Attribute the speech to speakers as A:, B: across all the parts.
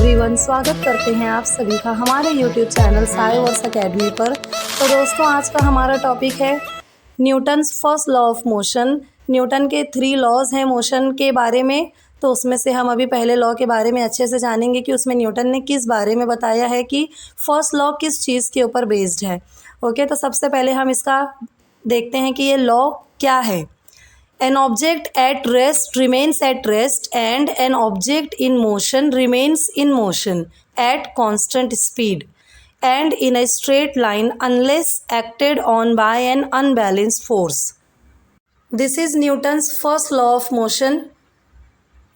A: Everyone, स्वागत करते हैं आप सभी का हमारे YouTube channel Sci Verse Academy पर। तो दोस्तों, आज का हमारा टॉपिक है Newton's first law of motion. Newton के 3 लॉज हैं मोशन के बारे में। तो उसमें से हम अभी पहले लॉ के बारे में अच्छे से जानेंगे कि उसमें न्यूटन ने किस बारे में बताया है कि फर्स्ट लॉ किस चीज़ के ऊपर बेस्ड है। ओके, तो सबसे पहले हम इसका देखते हैं कि ये लॉ क्या है। An object at rest remains at rest and an object in motion remains in motion at constant speed and in a straight line unless acted on by an unbalanced force. This is Newton's first law of motion,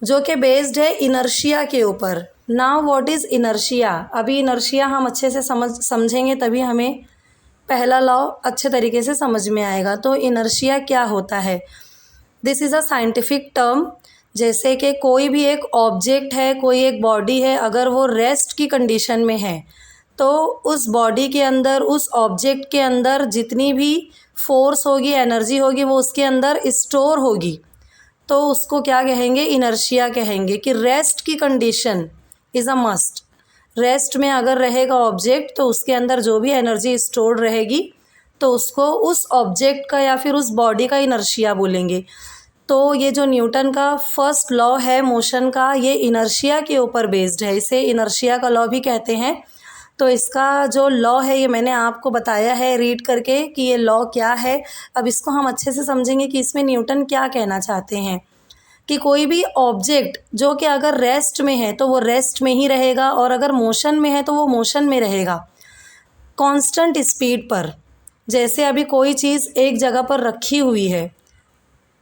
A: जो कि based है inertia के ऊपर। Now what is inertia? अभी inertia हम अच्छे से समझेंगे तभी हमें पहला लॉ अच्छे तरीके से समझ में आएगा। तो इनर्शिया क्या होता है? This is a scientific term. जैसे कि कोई भी एक ऑब्जेक्ट है, कोई एक बॉडी है, अगर वो रेस्ट की कंडीशन में है तो उस बॉडी के अंदर, उस ऑब्जेक्ट के अंदर जितनी भी फोर्स होगी, एनर्जी होगी, वो उसके अंदर स्टोर होगी। तो उसको क्या कहेंगे? इनर्शिया कहेंगे। कि रेस्ट की condition is a must. Rest में अगर रहेगा ऑब्जेक्ट तो उसके अंदर जो भी एनर्जी स्टोर रहेगी तो उसको उस ऑब्जेक्ट का या फिर उस बॉडी का इनर्शिया बोलेंगे। तो ये जो न्यूटन का फर्स्ट लॉ है मोशन का, ये इनर्शिया के ऊपर बेस्ड है। इसे इनर्शिया का लॉ भी कहते हैं। तो इसका जो लॉ है ये मैंने आपको बताया है रीड करके कि ये लॉ क्या है। अब इसको हम अच्छे से समझेंगे कि इसमें न्यूटन क्या कहना चाहते हैं। कि कोई भी ऑब्जेक्ट जो कि अगर रेस्ट में है तो वो रेस्ट में ही रहेगा और अगर मोशन में है तो वो मोशन में रहेगा कांस्टेंट स्पीड पर। जैसे अभी कोई चीज़ एक जगह पर रखी हुई है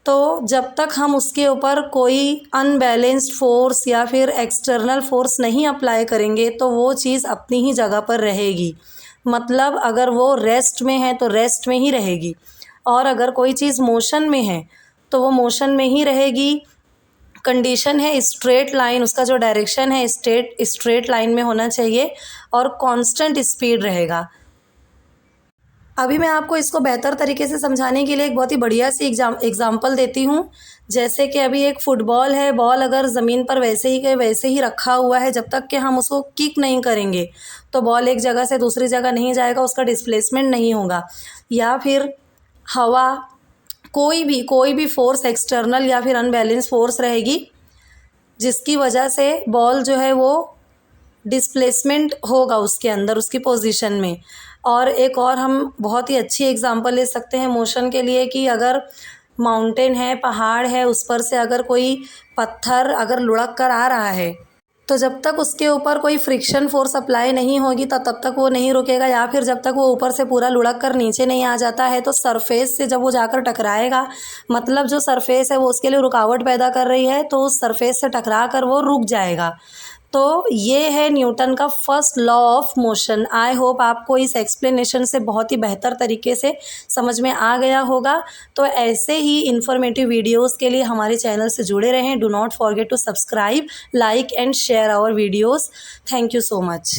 A: तो जब तक हम उसके ऊपर कोई अनबैलेंस्ड फोर्स या फिर एक्सटर्नल फोर्स नहीं अप्लाई करेंगे तो वो चीज़ अपनी ही जगह पर रहेगी। मतलब अगर वो रेस्ट में है तो रेस्ट में ही रहेगी और अगर कोई चीज़ मोशन में है तो वो मोशन में ही रहेगी। कंडीशन है स्ट्रेट लाइन, उसका जो डायरेक्शन है स्ट्रेट लाइन में होना चाहिए और कांस्टेंट स्पीड रहेगा। अभी मैं आपको इसको बेहतर तरीके से समझाने के लिए एक बहुत ही बढ़िया सी एग्जाम्पल देती हूँ। जैसे कि अभी एक फ़ुटबॉल है, बॉल अगर ज़मीन पर वैसे ही रखा हुआ है, जब तक कि हम उसको किक नहीं करेंगे तो बॉल एक जगह से दूसरी जगह नहीं जाएगा, उसका डिस्प्लेसमेंट नहीं होगा। या फिर हवा, कोई भी फोर्स एक्सटर्नल या फिर अनबैलेंस फोर्स रहेगी जिसकी वजह से बॉल जो है वो डिस्प्लेसमेंट होगा उसके अंदर, उसकी पोजीशन में। और एक और हम बहुत ही अच्छी एग्जांपल ले सकते हैं मोशन के लिए कि अगर माउंटेन है, पहाड़ है, उस पर से अगर कोई पत्थर अगर लुढ़क कर आ रहा है तो जब तक उसके ऊपर कोई फ्रिक्शन फोर्स अप्लाई नहीं होगी तब तक वो नहीं रुकेगा। या फिर जब तक वो ऊपर से पूरा लुढ़क कर नीचे नहीं आ जाता है तो सरफेस से जब वो जाकर टकराएगा, मतलब जो सरफेस है वो उसके लिए रुकावट पैदा कर रही है, तो उस सरफेस से टकरा कर वो रुक जाएगा। तो ये है न्यूटन का first law of motion. I hope आपको इस एक्सप्लेनेशन से बहुत ही बेहतर तरीके से समझ में आ गया होगा। तो ऐसे ही इन्फॉर्मेटिव वीडियोस के लिए हमारे चैनल से जुड़े रहें। Do not forget to subscribe, like and share our videos. Thank you so much.